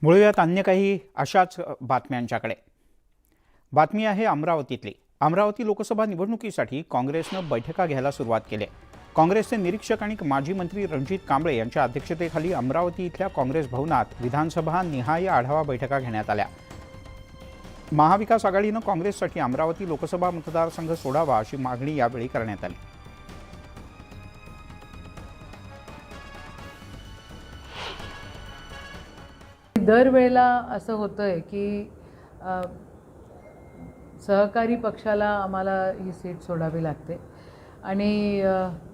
वळूयात अन्य काही अशाच बातम्यांच्याकडे। बातमी आहे अमरावतीतली। अमरावती लोकसभा निवडणुकीसाठी काँग्रेसने बैठका घ्यायला सुरुवात केली आहे। काँग्रेसचे निरीक्षक आणि माजी मंत्री रणजित कांबळे यांच्या अध्यक्षतेखाली अमरावती इथल्या काँग्रेस भवनात विधानसभा निहाय आढावा बैठका घेण्यात आल्या। महाविकास आघाडीने काँग्रेससाठी अमरावती लोकसभा मतदारसंघ सोडावा अशी मागणी यावेळी करण्यात आली। दरवेळेला असं होतंय की सहकारी पक्षाला आम्हाला ही सीट सोडावी लागते आणि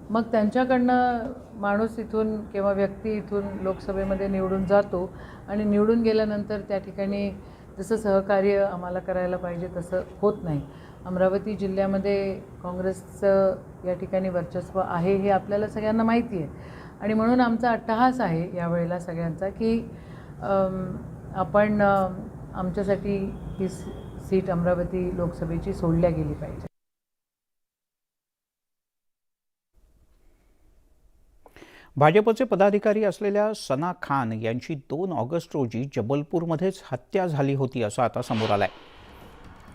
मग त्यांच्याकडनं माणूस इथून किंवा व्यक्ती इथून लोकसभेमध्ये निवडून जातो आणि निवडून गेल्यानंतर त्या ठिकाणी जसं सहकार्य आम्हाला करायला पाहिजे तसं होत नाही। अमरावती जिल्ह्यामध्ये काँग्रेसचं या ठिकाणी वर्चस्व आहे हे आपल्याला सगळ्यांना माहिती आहे आणि म्हणून आमचा अट्टहास आहे यावेळेला सगळ्यांचा की आपण आमच्यासाठी ही सीट अमरावती लोकसभेची सोडल्या गेली पाहिजे। भाजपचे पदाधिकारी असलेल्या सना खान यांची 2 ऑगस्ट रोजी जबलपूरमध्येच हत्या झाली होती असं आता समोर आलंय।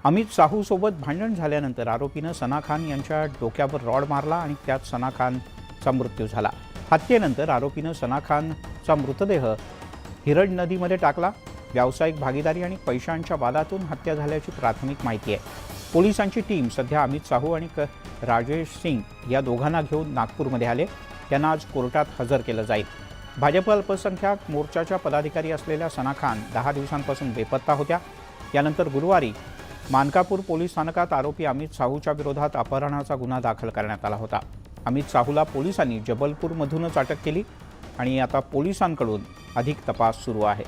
अमित साहू सोबत भांडण झाल्यानंतर आरोपीने सना खान यांच्या डोक्यावर रॉड मारला आणि त्यात सना खानचा मृत्यू झाला। हत्येनंतर आरोपीने सना खानचा मृतदेह हिरण नदीमध्ये टाकला। व्यावसायिक भागीदारी आणि पैशांच्या वादातून हत्या झाल्याची प्राथमिक माहिती आहे। पोलिसांची टीम सध्या अमित साहू आणि राजेश सिंग या दोघांना घेऊन नागपूरमध्ये आले। त्यांना आज कोर्टात हजर केलं जाईल। भाजप अल्पसंख्याक मोर्चाच्या पदाधिकारी असलेल्या सना खान 10 दिवसांपासून बेपत्ता होत्या। यानंतर गुरुवारी मानकापूर पोलीस स्थानकात आरोपी अमित साहूच्या विरोधात अपहरणाचा गुन्हा दाखल करण्यात आला होता। अमित साहूला पोलिसांनी जबलपूरमधूनच अटक केली आणि आता पोलिसांकडून अधिक तपास सुरू आहे।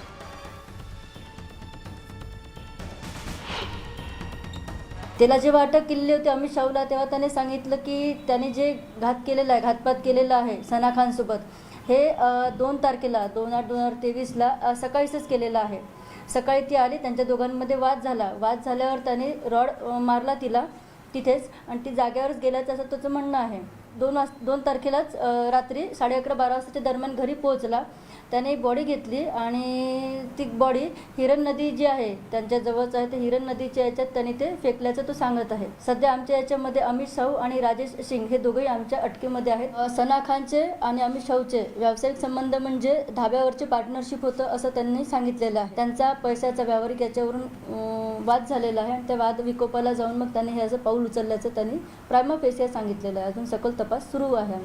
त्याला जेव्हा अटक केलेली होती अमित शाहूला तेव्हा त्याने सांगितलं की त्याने जे घातपात केलेला आहे सना खान सोबत हे 2 तारखेला 2/8/2023ला सकाळीच केलेलं आहे। सकाळी ती आली, त्यांच्या दोघांमध्ये वाद झाल्यावर त्याने रॉड मारला तिला तिथेच आणि ती जागेवरच गेल्याचं असं त्याचं म्हणणं आहे। 2 तारखेलाच रात्री 11:30-12 वाजताच्या दरम्यान घरी पोहोचला। त्याने बॉडी घेतली आणि ती बॉडी हिरण नदी जी आहे त्यांच्या जवळच आहे ते हिरण नदीच्या याच्यात त्याने ते फेकल्याचं तो सांगत आहे। सध्या आमच्या याच्यामध्ये अमित शाहू आणि राजेश सिंग हे दोघेही आमच्या अटकेमध्ये आहेत। सना खानचे आणि अमित शाहूचे व्यावसायिक संबंध म्हणजे धाब्यावरचे पार्टनरशिप होतं असं त्यांनी सांगितलेलं आहे। त्यांचा पैशाचा व्यावहारिक याच्यावरून वाद झालेला आहे आणि त्या वाद विकोपाला जाऊन मग त्यांनी हे असं पाऊल उचलल्याचं त्यांनी प्रायमा फेसिया सांगितलेलं आहे। अजून सखोल तपास सुरू आहे।